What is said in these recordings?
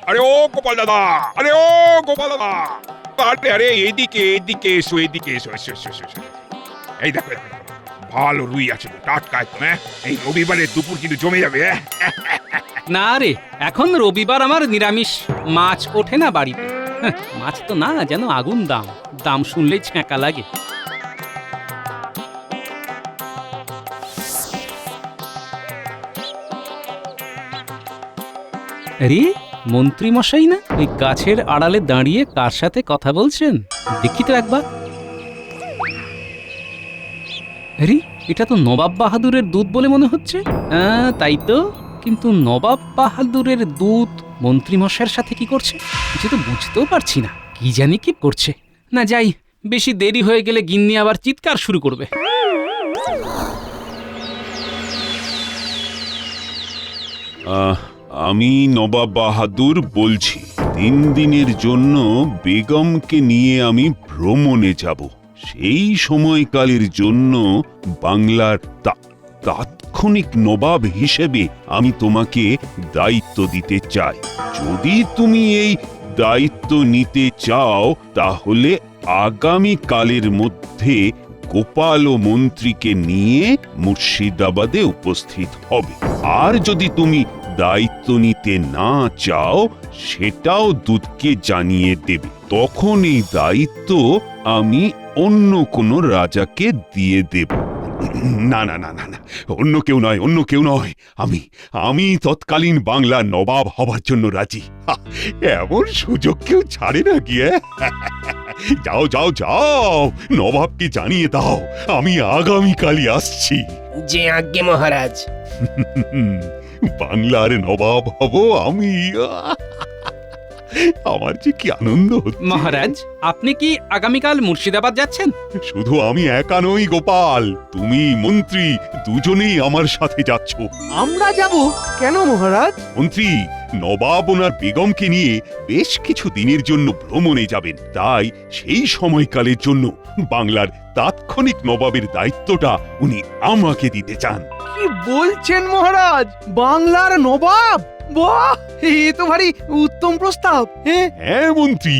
আরে ও গোপাল দাদা, আরে ও গোপাল দাদা, আরে আরে এদিকে এদিকে এসো, এদিকে এসো, এসো এসো এসো, এসো। এই দেখো দেখো, ভালো রুই আছে তো, টাটকা একদম। এই রবিবারের দুপুর কিন্তু জমে যাবে। না রে, এখন রবিবার আমার নিরামিষ, মাছ ওঠে না বাড়িতে। মাছ তো না, যেন আগুন দাম, দাম শুনলেই ছ্যাঁকা লাগে। আরে মন্ত্রী মশাই না, ওই গাছের আড়ালে দাঁড়িয়ে কার সাথে কথা বলছেন দেখি তো একবার। আরে এটা তো নবাব বাহাদুরের দূত বলে মনে হচ্ছে। তাই তো, কিন্তু নবাব বাহাদুরের দূত মন্ত্রী মশাইয়ের সাথে কি করছে কিছু তো বুঝতেও পারছি না। কি জানি কি করছে। না যাই, বেশি দেরি হয়ে গেলে গিন্নি আবার চিৎকার শুরু করবে। আমি নবাব বাহাদুর বলছি। 3 দিনের জন্য বেগমকে নিয়ে আমি ভ্রমণে যাব। সেই সময়কালের জন্য বাংলার তাৎক্ষণিক নবাব হিসেবে আমি তোমাকে দায়িত্ব দিতে চাই। যদি তুমি এই দায়িত্ব নিতে চাও তাহলে আগামী কালের মধ্যে গোপাল ও মন্ত্রীকে নিয়ে মুর্শিদাবাদে উপস্থিত হবে। আর যদি তুমি দায়িত্ব নিতে না চাও সেটাও দূতকে জানিয়ে দেবে। তখন এই দায়িত্ব আমি অন্য কোনো রাজাকে দিয়ে দেব। না না না না না, অন্য কেউ নয়, অন্য কেউ নয়। আমি তৎকালীন বাংলার নবাব হবার জন্য রাজি। এমন সুযোগ কেউ ছাড়ে না গিয়ে। যাও যাও যাও, নবাবকে জানিয়ে দাও আমি আগামীকালই আসছি। যে আজ্ঞে মহারাজ। বাংলার নবাব হব আমি। আমার যে কি আনন্দ হচ্ছে। মহারাজ, আপনি কি আগামীকাল মুর্শিদাবাদ যাচ্ছেন? শুধু আমি একা নই গোপাল, তুমি মন্ত্রী দুজনেই আমার সাথে যাচ্ছ। আমরা যাব কেন মহারাজ? মন্ত্রী নবাব ওনার বেগমকে নিয়ে বেশ কিছু দিনের জন্য ভ্রমণে যাবেন, তাই সেই সময়কালের জন্য বাংলার তাৎক্ষণিক নবাবের দায়িত্বটা উনি আমাকে দিতে চান। কি বলছেন মহারাজ? বাংলার নবাব? বাহ, এ তো ভারী উত্তম প্রস্তাব। হ্যাঁ মন্ত্রী।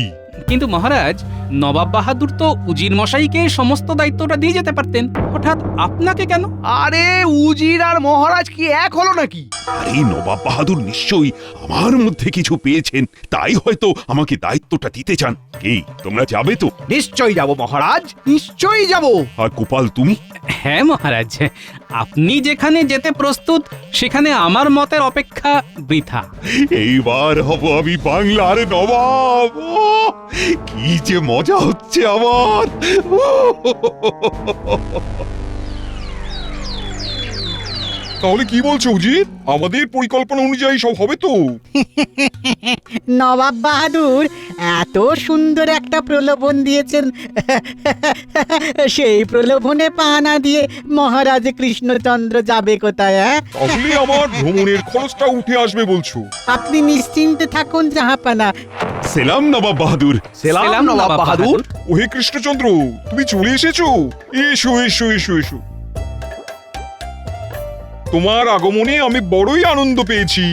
কিন্তু মহারাজ, নবাব বাহাদুর তো উজির মশাইকে সমস্ত দায়িত্বটা দিয়ে যেতে পারতেন, হঠাৎ আপনাকে কেন? আরে উজির আর মহারাজ কি এক হলো নাকি? আরে নবাব বাহাদুর নিশ্চয়ই আমার মধ্যে কিছু পেয়েছেন, তাই হয়তো আমাকে দায়িত্বটা দিতে চান। কি তোমরা যাবে তো? নিশ্চয়ই যাব মহারাজ, নিশ্চয়ই যাব। আর গোপাল তুমি? হ্যাঁ মহারাজ, আপনি যেখানে যেতে প্রস্তুত সেখানে আমার মতের অপেক্ষা বৃথা। এইবার হব আমি বাংলার নবাব। কি যে মজা হচ্ছে আমার। তাহলে কি বলছো উজির, আমাদের পরিকল্পনা অনুযায়ী সব হবে তো? নবাব বাহাদুর এত সুন্দর একটা প্রলোভন দিয়েছেন, সেই প্রলোভনে পা না দিয়ে মহারাজ কৃষ্ণচন্দ্র যাবে কোথায়? তাহলে আমার ভ্রমণের খরচটা উঠে আসবে বলছো? আপনি নিশ্চিন্তে থাকুন জাহাপানা। সেলাম নবাব বাহাদুর। সেলাম নবাব বাহাদুর। ওহে কৃষ্ণচন্দ্র, তুমি চলে এসেছো? এসো এসো এসো এসো। তোমার আগমনে আমি বড়ই আনন্দ পেয়েছি।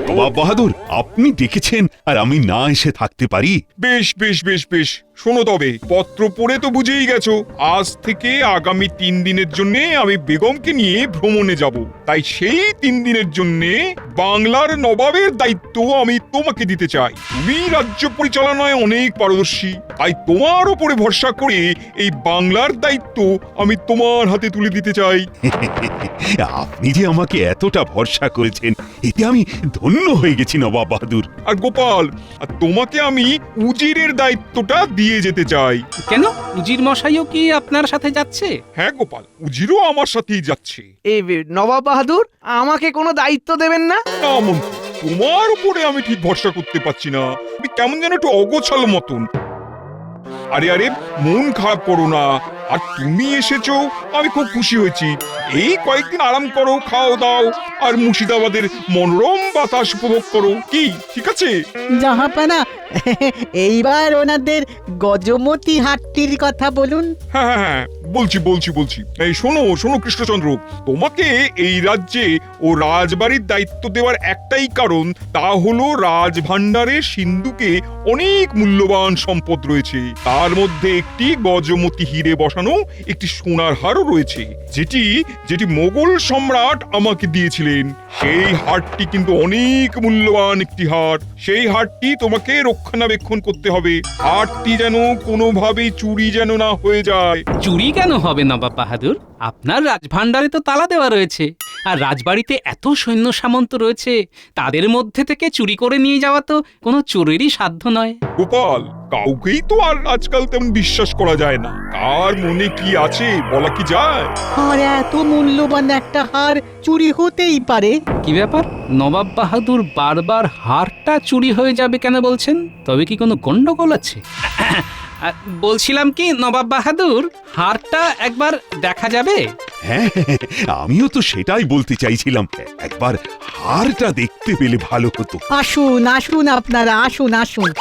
নবাব বাহাদুর আপনি ডেকেছেন আর আমি না এসে থাকতে পারি? বেশ বেশ বেশ বেশ, শোনো তবে, পত্র পড়ে তো বুঝেই গেছো আজ থেকে আগামী 3 দিনের জন্য আমি বেগমকে নিয়ে ভ্রমণে যাব। তাই সেই 3 দিনের জন্য বাংলার নবাবের দায়িত্ব আমি তোমাকে দিতে চাই। তুমি রাজ্য পরিচালনায় অনেক পারদর্শী, তাই তোমার উপরে ভরসা করে এই বাংলার দায়িত্ব আমি তোমার হাতে তুলে দিতে চাই। আপনি যে আমাকে এতটা ভরসা করেছেন এতে আমি ধন্য হয়ে গেছি নবাব বাহাদুর। আর গোপাল, আর তোমাকে আমি উজিরের দায়িত্বটা দিয়ে যেতে চাই। কেন, উজির মশাইও কি আপনার সাথে যাচ্ছে? হ্যাঁ গোপাল, উজিরও আমার সাথেই যাচ্ছে। এই নবাব বাহাদুর আমাকে কোনো দায়িত্ব দেবেন না? না মন্ত্রী, তোমার উপরে আমি ঠিক ভরসা করতে পারছি না। তুমি কেমন যেন একটু অগোছালো মতন। আরে আরে, মন খারাপ করো না, আর তুমি এসেছো, আমি খুব খুশি হয়েছি। এই কয়েকদিন আরাম করো, খাও দাও, আর মুর্শিদাবাদের মনোরম বাতাস উপভোগ করো। কি ঠিক আছে? জাহাপানা, এইবার ওনাদের গজমতি হাটটির কথা বলুন। হ্যাঁ হ্যাঁ হ্যাঁ, বলছি। এই শোনো শোনো কৃষ্ণচন্দ্র, তোমাকে এই রাজ্যে ও রাজবাড়ির দায়িত্ব দেওয়ার একটাই কারণ, তা হলো রাজভাণ্ডারের সিন্ধুকে অনেক মূল্যবান সম্পদ রয়েছে। তার মধ্যে একটি গজমতি হিরে বসানো একটি সোনার হারও রয়েছে, যেটি যেটি মোগল সম্রাট আমাকে দিয়েছিলেন। সেই হারটি কিন্তু অনেক মূল্যবান একটি হার। সেই হারটি তোমাকে রক্ষণাবেক্ষণ করতে হবে। হারটি যেন কোনোভাবেই চুরি যেন না হয়ে যায়। চুরি কেন হবে নবাব বাহাদুর? আপনার রাজভাণ্ডারে তো তালা দেওয়া রয়েছে, আর রাজবাড়িতে এত সৈন্য সামন্ত রয়েছে, তাদের মধ্যে থেকে চুরি করে নিয়ে যাওয়া তো কোনো চোরেরই সাধ্য নয়। গোপাল, কাউকেই তো আর আজকাল তেমন বিশ্বাস করা যায় না। কার মনে কি আছে বলা কি যায়? আর এত মূল্যবান একটা হার চুরি হতেই পারে। কি ব্যাপার, নবাব বাহাদুর বারবার হারটা চুরি হয়ে যাবে কেন বলছেন? তবে কি কোনো গন্ডগোল আছে? বলছিলাম কি নবাব বাহাদুর, হারটা একবার দেখা যাবে? হ্যাঁ, আমিও তো সেটাই বলতে চাইছিলাম। একবার হারটা দেখতে পেলে ভালো হতো। আসুন আসুন, আপনারা আসুন আসুন।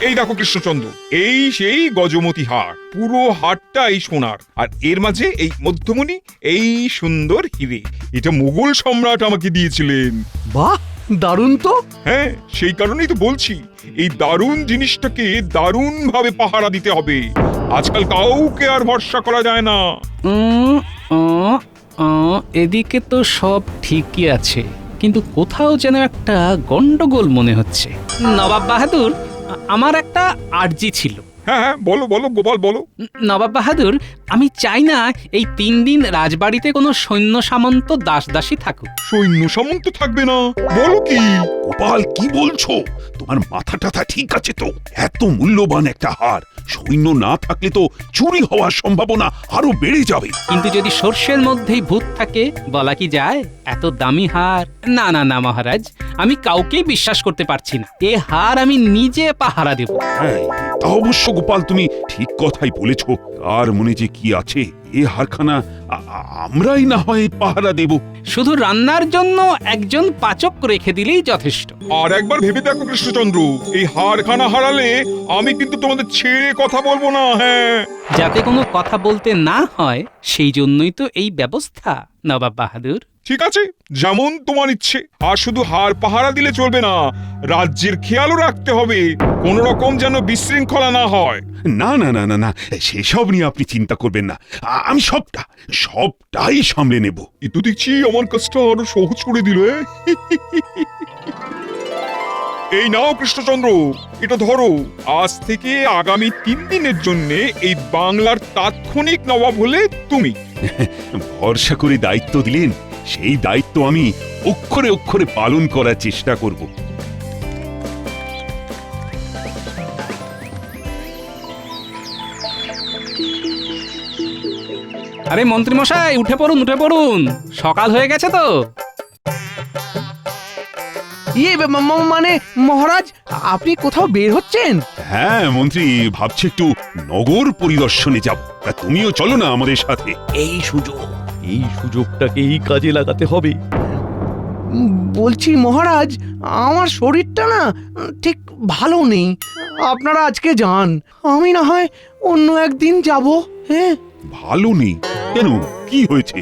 এই দেখো কৃষ্ণচন্দ্র, এই সেই গজমতি হার। পুরো হারটাই সোনার, আর এর মাঝে এই মধ্যমণি, এই সুন্দর হিরে। এটা মুঘল সম্রাট আমাকে দিয়েছিলেন। বাহ, দারুণ তো। হ্যাঁ, সেই কারণেই তো বলছি, এই দারুণ জিনিসটাকে দারুণ ভাবে পাহারা দিতে হবে। আজকাল কাউকে আর ভরসা করা যায় না। এদিকে তো সব ঠিকই আছে, কিন্তু কোথাও যেন একটা গন্ডগোল মনে হচ্ছে। নবাব বাহাদুর, আমার একটা আর্জি ছিল। হ্যাঁ হ্যাঁ, বলো বলো গোপাল, বলো। নবাব বাহাদুর, আমি চাই না এই 3 দিন রাজবাড়িতে কোনো সৈন্য সামন্ত দাসদাসী থাকুক। সৈন্য সামন্ত থাকবে না? বলো কি? গোপাল, কি বলছো? তোমার মাথা টাথা ঠিক আছে তো? এত মূল্যবান একটা হার, সৈন্য না থাকলে তো চুরি হওয়ার সম্ভাবনা আরো বেড়ে যাবে। কিন্তু যদি সর্ষের মধ্যেই ভূত থাকে, বলা কি যায়? এত দামি হার, না না না মহারাজ, আমি কাউকেই বিশ্বাস করতে পারছি না। এ হার আমি নিজে পাহারা দেব। হ্যাঁ, তা অবশ্য গোপাল, তুমি ঠিক কথাই বলেছ। আর মনে যে কি আছে, এ হারখানা আমরাই না হয় পাহারা দেব। শুধু রান্নার জন্য একজন পাচক রেখে দিলেই যথেষ্ট। আর একবার ভেবে দেখো কৃষ্ণচন্দ্র, এই হারখানা হারালে আমি কিন্তু তোমাদের ছেড়ে কথা বলবো না। হ্যাঁ, যাতে কোনো কথা বলতে না হয়, সেই জন্যই তো এই ব্যবস্থা নবাব বাহাদুর। ঠিক আছে, যেমন তোমার ইচ্ছে। আর শুধু হার পাহারা দিলে চলবে না, রাজ্যের খেয়ালও রাখতে হবে, কোন রকম যেন বিশৃঙ্খলা না হয়। না না না না না, সেসব নিয়ে আপনি চিন্তা করবেন না। আমি সবটাই সামলে নেব। এ তো দেখছি আমার কাজটা আরো সহজ করে দিল। এই নাও কৃষ্ণচন্দ্র, এটা ধরো। আজ থেকে আগামী 3 দিনের জন্য এই বাংলার তাৎক্ষণিক নবাব হলে তুমি। ভরসা করে দায়িত্ব দিলেন, সেই দায়িত্ব আমি অক্ষরে অক্ষরে পালন করার চেষ্টা করব। আরে মন্ত্রী মশাই, উঠে পড়ুন উঠে পড়ুন, সকাল হয়ে গেছে তো। মানে মহারাজ, আপনি কোথাও বের হচ্ছেন? হ্যাঁ মন্ত্রী, ভাবছি একটু নগর পরিদর্শনে যাব। তা তুমিও চলো না আমাদের সাথে। এই সুযোগটাকেই কাজে লাগাতে হবে। বলছি মহারাজ, আমার শরীরটা না ঠিক ভালো নেই। আপনারা আজকে যান, আমি না হয় অন্য একদিন যাব। হ্যাঁ। ভালো নেই কেন? কি হয়েছে?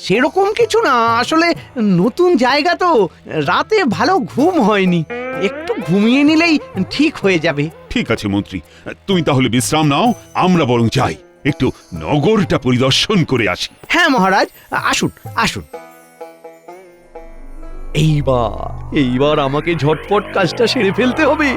সেরকম কিছু না, আসলে নতুন জায়গা তো, রাতে ভালো ঘুম হয়নি। একটু ঘুমিয়ে নিলেই ঠিক হয়ে যাবে। ঠিক আছে মন্ত্রী, তুমি তাহলে বিশ্রাম নাও, আমরা বরং যাই, একটু নগরটা পরিদর্শন করে আসি। হ্যাঁ মহারাজ, আসুন আসুন। এইবার আমাকে ঝটপট কাজটা সেরে ফেলতে হবে।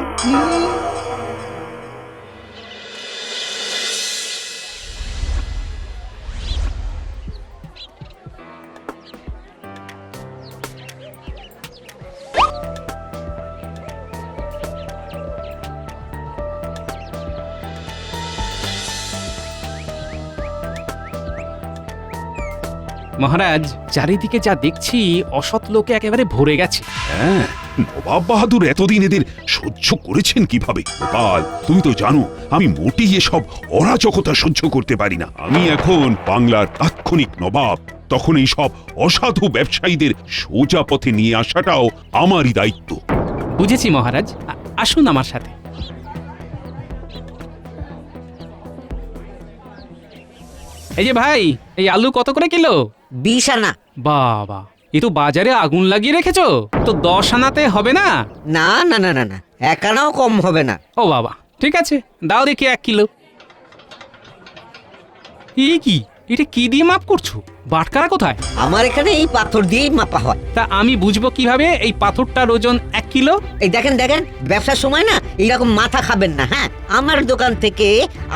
মহারাজ, চারিদিকে যা দেখছি অসৎ লোকে একেবারে ভরে গেছে। হ্যাঁ, নবাব বাহাদুর এতদিন এদের সহ্য করেছেন কিভাবে? গোপাল, তুমি তো জানো আমি মোটেই এসব অরাজকতা সহ্য করতে পারি না। আমি এখন বাংলার তাৎক্ষণিক নবাব, তখন এই সব অসাধু ব্যবসায়ীদের সোজা পথে নিয়ে আসাটাও আমারই দায়িত্ব। বুঝেছি মহারাজ, আসুন আমার সাথে। এই যে ভাই, এই আলু কত করে কিলো? 20 আনা। বাবা, এ তো বাজারে আগুন লাগিয়ে রেখেছো, তো 10 আনাতে হবে না? না না না না না, 1 আনাও কম হবে না। ও বাবা, ঠিক আছে, দাও দেখি 1 কিলো। এই কি, এটা কি দিয়ে মাপ করছো? বাটখারা কোথায়? আমার এখানে এই পাথর দিয়েই মাপা হয়। তা আমি বুঝবো কিভাবে এই পাথরটার ওজন 1 কিলো? এই দেখেন দেখেন, ব্যবসার সময় না এইরকম মাথা খাবেন না। হ্যাঁ, আমার দোকান থেকে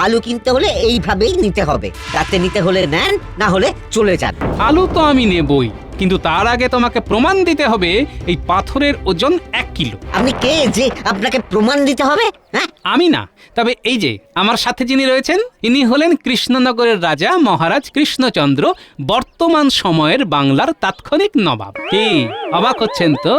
আলু কিনতে হলে এইভাবেই নিতে হবে। রাতে নিতে হলে নেন, না হলে চলে যান। আলু তো আমি নেবই, কিন্তু তার আগে তোমাকে প্রমাণ দিতে হবে এই পাথরের ওজন 1 কিলো। আপনি কে যে আপনাকে প্রমাণ দিতে হবে? হ্যাঁ, আমি না, তবে এই যে আমার সাথে যিনি রয়েছেন, ইনি হলেন কৃষ্ণনগরের রাজা মহারাজ কৃষ্ণচন্দ্র, বর্তমান সময়ের বাংলার তাৎক্ষণিক নবাব। কি অবাক হচ্ছেন তো?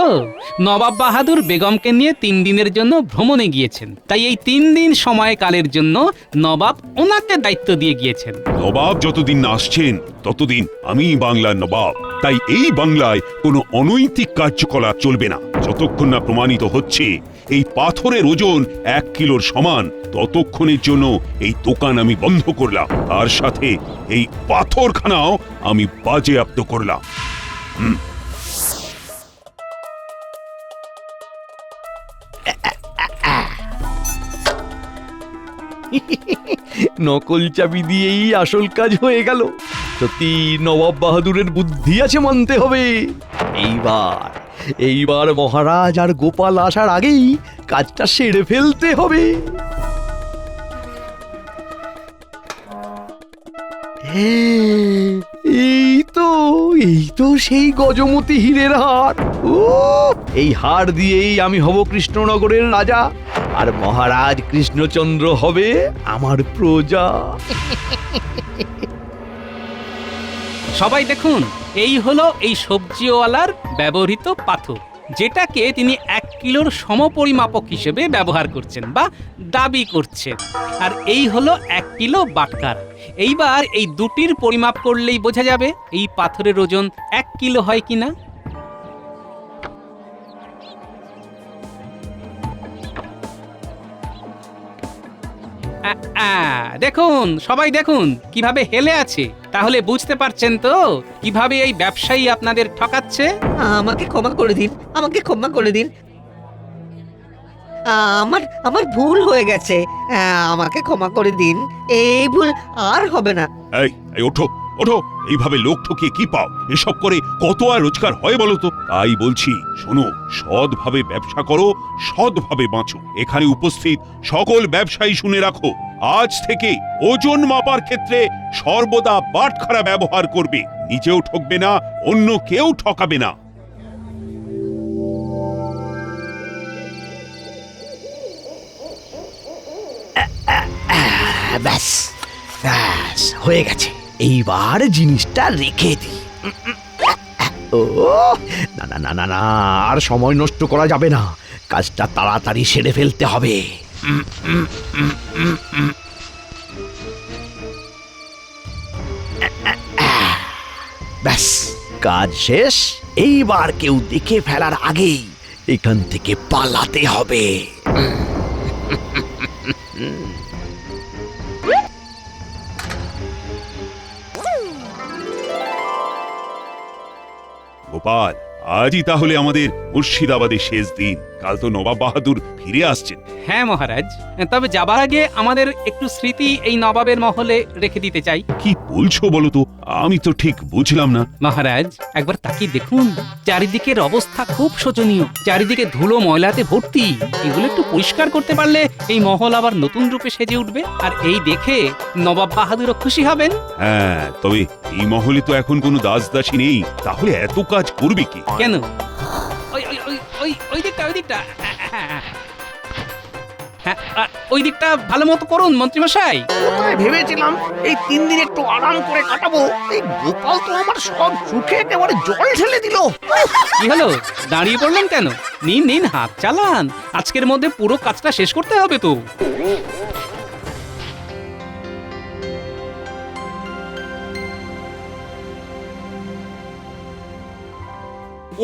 নবাব বাহাদুর বেগমকে নিয়ে 3 দিনের জন্য ভ্রমণে গিয়েছেন, তাই এই 3 দিন সময়কালের জন্য নবাব ওনাকে দায়িত্ব দিয়ে গিয়েছেন। নবাব যতদিন না আসছেন ততদিন আমি বাংলার নবাব, তাই এই বাংলায় কোনো অনৈতিক কার্যকলাপ চলবে না। যতক্ষণ না প্রমাণিত হচ্ছে এই পাথরের ওজন 1 কিলোর সমান, ততক্ষণের জন্য এই দোকান আমি বন্ধ করলাম, তার সাথে এই পাথরখানাও আমি বাজেয়াপ্ত করলাম। নকল চাবি দিয়েই আসল কাজ হয়ে গেল। সত্যি নবাব বাহাদুরের বুদ্ধি আছে মানতে হবে। এইবার মহারাজ আর গোপাল আসার আগেই কাজটা সেরে ফেলতে হবে। এই তো সেই গজমতি হীরের হার। ও, এই হার দিয়েই আমি হব কৃষ্ণনগরের রাজা, আর মহারাজ কৃষ্ণচন্দ্র হবে আমার প্রজা। সবাই দেখুন, এই হলো এই সবজিওয়ালার ব্যবহৃত পাথর, যেটাকে তিনি 1 কিলোর সমপরিমাপক হিসেবে ব্যবহার করছেন বা দাবি করছেন। আর এই হলো 1 কিলো বাটখারা। এইবার এই দুটির পরিমাপ করলেই বোঝা যাবে এই পাথরের ওজন 1 কিলো হয় কিনা। দেখুন, সবাই দেখুন কিভাবে হেলে আছে। তাহলে বুঝতে পারছেন তো কিভাবে এই ব্যবসায়ী আপনাদের ঠকাচ্ছে। আমাকে ক্ষমা করে দিন, আমাকে ক্ষমা করে দিন। আমার ভুল হয়ে গেছে, আমাকে ক্ষমা করে দিন। এই ভুল আর হবে না। এই ওঠো ওঠো, এইভাবে লোক ঠকিয়ে কি পাও? এসব করে কত আর রোজগার হয় বলো তো? তাই বলছি, শোনো, সৎভাবে ব্যবসা করো, সৎভাবে বাঁচো। এখানে উপস্থিত সকল ব্যবসায়ী শুনে রাখো, আজ থেকে ওজন মাপার ক্ষেত্রে সর্বদা বাটখারা ব্যবহার করবে। নিজেও ঠকবে না, অন্য কেউ ঠকাবে না। ব্যাস ব্যাস হয়ে গেছে। এইবার জিনিসটা রেখে দিই। ও, না না না না না, আর সময় নষ্ট করা যাবে না, কাজটা তাড়াতাড়ি সেরে ফেলতে হবে। ব্যাস, কাজ শেষ। এইবার কেউ দেখে ফেলার আগেই এখান থেকে পালাতে হবে। গোপাল, আজই তাহলে আমাদের মুর্শিদাবাদের শেষ দিন। কাল তো নবাব বাহাদুর ফিরে আসছেন। হ্যাঁ মহারাজ, তবে যাবার আগে আমাদের একটু স্মৃতি এই নবাবের মহলে রেখে দিতে চাই। কি বলছো বলো তো? আমি তো ঠিক বুঝলাম না। মহারাজ, একবার তাকিয়ে দেখুন, চারিদিকের অবস্থা খুব শোচনীয়। চারিদিকে ধুলো ময়লাতে ভর্তি। এগুলো একটু পরিষ্কার করতে পারলে এই মহল আবার নতুন রূপে সেজে উঠবে। আর এই দেখে নবাব বাহাদুরও খুশি হবেন। হ্যাঁ, তবে এই মহলে তো এখন কোনো দাসদাসী নেই, তাহলে এত কাজ করবে কি? কেন? ওই ওই ওই ওই ওই দিকটা, ওই দিকটা। হ্যাঁ, ওই দিকটা ভালো মতো করুন মন্ত্রীমশাই। কোথায় ভেবেছিলাম এই 3 দিন একটু আরাম করে কাটাবো, এই গোপাল তো আমার সব সুখে একেবারে জল ঢেলে দিল। কি হলো, দাঁড়িয়ে পড়লেন কেন? নিন নিন, হাত চালান, আজকের মধ্যে পুরো কাজটা শেষ করতে হবে তো।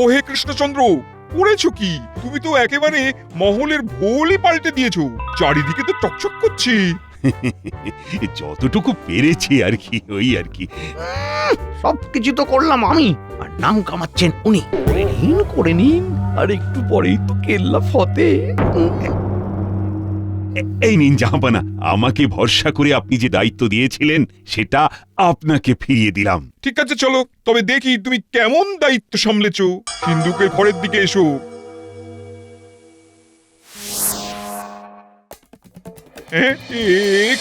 ও হে কৃষ্ণচন্দ্র, করেছো কি? তুমি তো একেবারে মহলের ভোলই পাল্টে দিয়েছো, চারিদিকে তো চকচক করছে। যতটুকু পেরেছি আর কি, ওই আর কি। সব কিছু তো করলাম আমি, আর নাম কামাচ্ছেন উনি। করে নিন, আর একটু পরেই তো কেল্লা ফতে। এই নিন জাহাপানা, আমাকে ভরসা করে আপনি যে দায়িত্ব দিয়েছিলেন সেটা আপনাকে ফিরিয়ে দিলাম। ঠিক আছে, চলো তবে দেখি তুমি কেমন দায়িত্ব সামলেছো। সিন্ধুকের ঘরের দিকে এসো।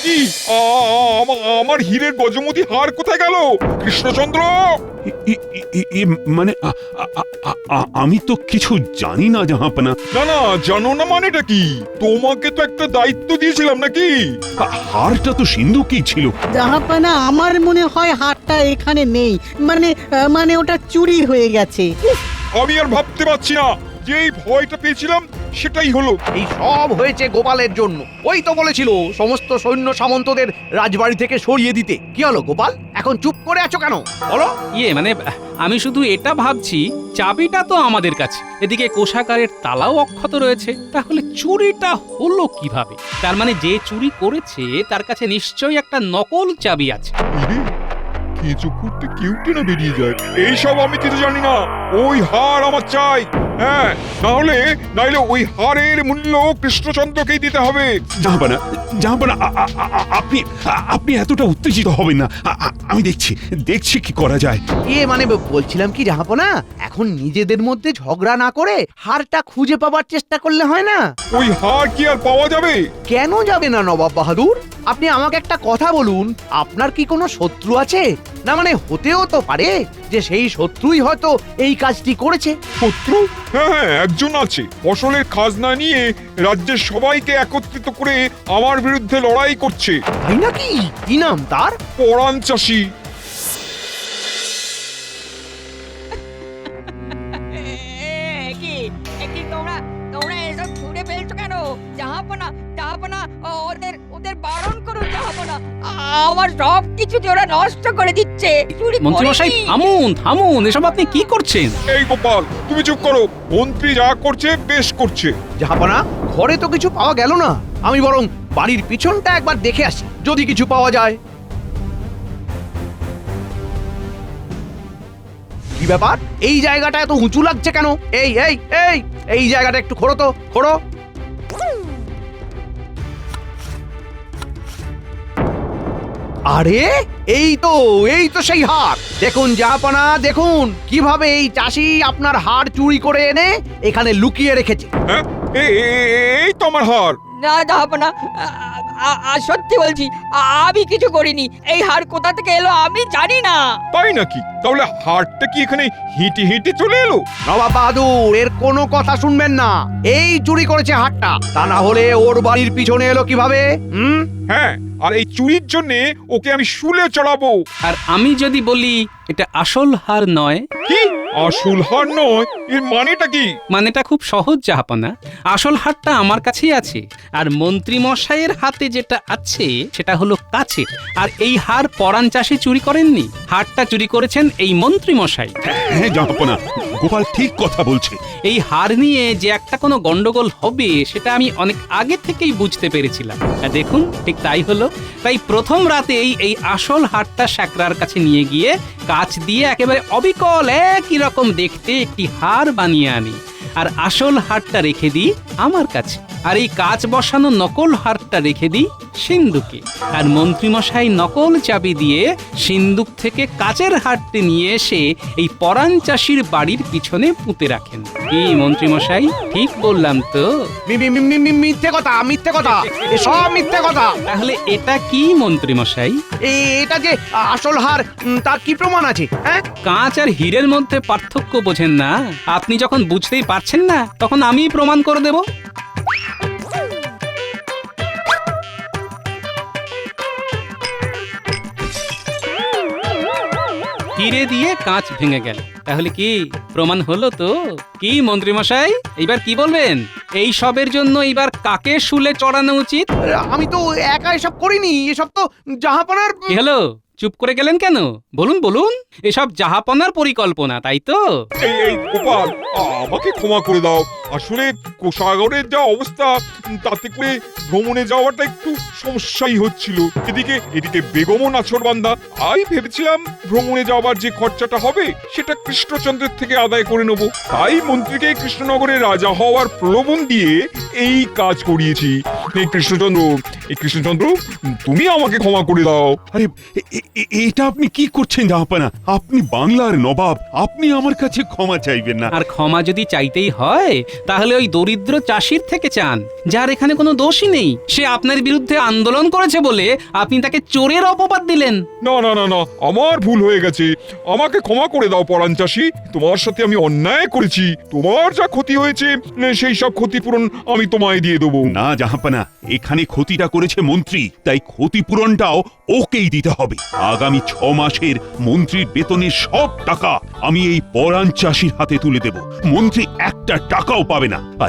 কি আমার হীরের গজমতি হার কোথায় গেল কৃষ্ণচন্দ্র? মানে আমি তো কিছু জানি না জাহাপানা। না না, জানো না মানেটা কি? তোমাকে তো একটা দায়িত্ব দিয়েছিলাম নাকি? হারটা তো সিন্ধুকেই ছিল। জাহাপানা, আমার মনে হয় হারটা এখানে নেই, মানে ওটা চুরি হয়ে গেছে। আমি আর ভাবতে পারছি না, যেই ভয়টা পেয়েছিলাম সেটাই হলো। এই সব হয়েছে গোপালের জন্য। ওই তো বলেছিল সমস্ত সৈন্য সামন্তদের রাজবাড়ি থেকে সরিয়ে দিতে। কি হলো গোপাল, এখন চুপ করে আছো কেন বলো? মানে আমি শুধু এটা ভাবছি, চাবিটা তো আমাদের কাছে, এদিকে কোষাগারের তালাও অক্ষত রয়েছে, তাহলে চুরিটা হলো কিভাবে? তার মানে যে চুরি করেছে তার কাছে নিশ্চয়ই একটা নকল চাবি আছে। কিছু করতে কেউটে না বেরিয়ে যায়। এইসব আমি কিছু জানি না। ওই হার আমার চাই। হ্যাঁ, নাহলে ওই হারের মূল্য কৃষ্ণচন্দ্রকেই দিতে হবে। জাহাপানা, জাহাপানা, আপনি এতটা উত্তেজিত হবেন না। আমি দেখছি কি করা যায়। মানে বলছিলাম কি জাহাপনা, এখন নিজেদের মধ্যে ঝগড়া না করে হারটা খুঁজে পাবার চেষ্টা করলে হয় না? ওই হার কি আর পাওয়া যাবে? কেন যাবে না নবাব বাহাদুর? আপনি আমাকে একটা কথা বলুন, আপনার কি কোনো শত্রু আছে? না মানে হতেও তো পারে যে সেই শত্রুই হয়তো এই কাজটি করেছে। শত্রু? হ্যাঁ, একজন আছে। ফসলের খাজনা নিয়ে রাজ্যের সবাইকে একত্রিত করে আমার বিরুদ্ধে লড়াই করছে। তাই নাকি? কি নাম তার? পরাণ চাষি। তোমরা এসব ছুড়ে ফেলছো কেন? জাহাপনা, ওদের বারণ করুন জাহাপনা। আমার সব কিছু ওরা নষ্ট করে দিচ্ছে। মন্ত্রীমশাই থামুন, এসব আপনি কি করছেন? এই গোপাল, তুমি চুপ করো। মন্ত্রী যা করছে বেশ করছে। জাহাপনা, ঘরে তো কিছু পাওয়া গেল না, আমি বরং বাড়ির পিছনটা একবার দেখে আসি, যদি কিছু পাওয়া যায়। কি ব্যাপার, এই জায়গাটা এত উঁচু লাগছে কেন? এই জায়গাটা একটু খোঁড়ো তো, খোঁড়ো। আরে এই তো সেই হার। দেখুন জাহাপনা, দেখুন কিভাবে এই চাষি আপনার হার চুরি করে এনে এখানে লুকিয়ে রেখেছে। হ্যাঁ, এই তো আমার হার। না জাহাপনা, সত্যি বলছি, আমি কিছু করিনি। এই হার কোথা থেকে এলো আমি জানি না। তাই নাকি? তাহলে হারটা কি এখানে হেঁটে হেঁটে চলে এলো? নবাব বাহাদুর, এর কোনো কথা শুনবেন না। এই চুরি করেছে হারটা, তা না হলে ওর বাড়ির পিছনে এলো কিভাবে? হ্যাঁ, আর এই চুরির জন্য ওকে আমি শুলে চড়াবো। আর আমি যদি বলি এটা আসল হার নয়? কি আসল হার নয়? এর মানেটা কি? মানেটা খুব সহজ জাহাপনা। আসল হারটা আমার কাছেই আছে, আর মন্ত্রী মশাইয়ের হাতে যেটা আছে সেটা হলো কাছের। আর এই হার পরাণ চাষি চুরি করেননি, হারটা চুরি করেছেন এই মন্ত্রী মশাই। হ্যাঁ জাহাপানা, গোপাল ঠিক কথা বলছে। এই হার নিয়ে যে একটা কোনো গন্ডগোল হবে সেটা আমি অনেক আগে থেকেই বুঝতে পেরেছিলাম। আর দেখুন ঠিক তাই হলো। তাই প্রথম রাতেই এই আসল হারটা শ্যাকরার কাছে নিয়ে গিয়ে কাচ দিয়ে একেবারে অবিকল একই রকম দেখতে একটি হার বানিয়ে আনি, আর আসল হারটা রেখে দিই আমার কাছে, আর এই কাচ বসানো নকল হারটা রেখে দিই সিন্ধুকে। আর মন্ত্রীমশাই নকল চাবি দিয়ে সিন্ধুক থেকে কাচের হারটি নিয়ে এসে এই পরাণ চাষির বাড়ির পিছনে পুঁতে রাখেন। কি মন্ত্রীমশাই, ঠিক বললাম তো? মিথ্যে কথা, এসব মিথ্যে কথা। তাহলে এটা কি মন্ত্রীমশাই? এটা যে আসল হার, তার কি প্রমাণ আছে? হ্যাঁ, কাঁচ আর হীরের মধ্যে পার্থক্য বোঝেন না? আপনি যখন বুঝতেই পারছেন না তখন আমিই প্রমাণ করে দেব। হিরে দিয়ে কাঁচ ভেঙে গেল। তাহলে কি প্রমাণ হলো তো? কি মন্ত্রী মশাই, এইবার কি বলবেন? এই সবের জন্য এইবার কাকে শুলে চড়ানো উচিত? আমি তো একা এসব করিনি, এসব তো জাহাপনার। কি হলো, চুপ করে গেলেন কেন? বলুন বলুন, এসব জাহাপনার পরিকল্পনা, তাই তো? এই গোপাল, আমাকে ক্ষমা করে দাও। আসলে কোষাগরের যা অবস্থা, তাতে করে ভ্রমণে যাওয়াটা একটু সমস্যাই হচ্ছিল। এদিকে বেগমও নাছোড়বান্দা। আমি ভেবেছিলাম ভ্রমণে যাওয়ার যে খরচাটা হবে সেটা কৃষ্ণচন্দ্রের থেকে আদায় করে নেব। তাই মন্ত্রীকে কৃষ্ণনগরের রাজা হওয়ার প্রলোভন দিয়ে এই কাজ করিয়েছি। এই কৃষ্ণচন্দ্র, তুমি আমাকে ক্ষমা করে দাও। আরে এটা আপনি কি করছেন জাহাপানা? আপনি বাংলার নবাব, আপনি আমার কাছে ক্ষমা চাইবেন না। আর ক্ষমা যদি চাইতেই হয় তাহলে ওই দরিদ্র চাষির থেকে চান, যার এখানে কোনো দোষই নেই। সে আপনার বিরুদ্ধে আন্দোলন করেছে বলে আপনি তাকে চোরের অপবাদ দিলেন। না না না না, আমার ভুল হয়ে গেছে। আমাকে ক্ষমা করে দাও পরাণ চাষি। তোমার সাথে আমি অন্যায় করেছি। তোমার যা ক্ষতি হয়েছে সেই সব ক্ষতিপূরণ আমি তোমায় দিয়ে দেবো। না জাহাপানা, এখানে ক্ষতিটা করেছে মন্ত্রী, তাই ক্ষতিপূরণটাও ওকেই দিতে হবে। আগামী 6 মাসের মন্ত্রীর বেতনের সব টাকা আমি এই পরাণ চাষির হাতে তুলে দেব। মন্ত্রী একটা টাকাও পাবে না। আর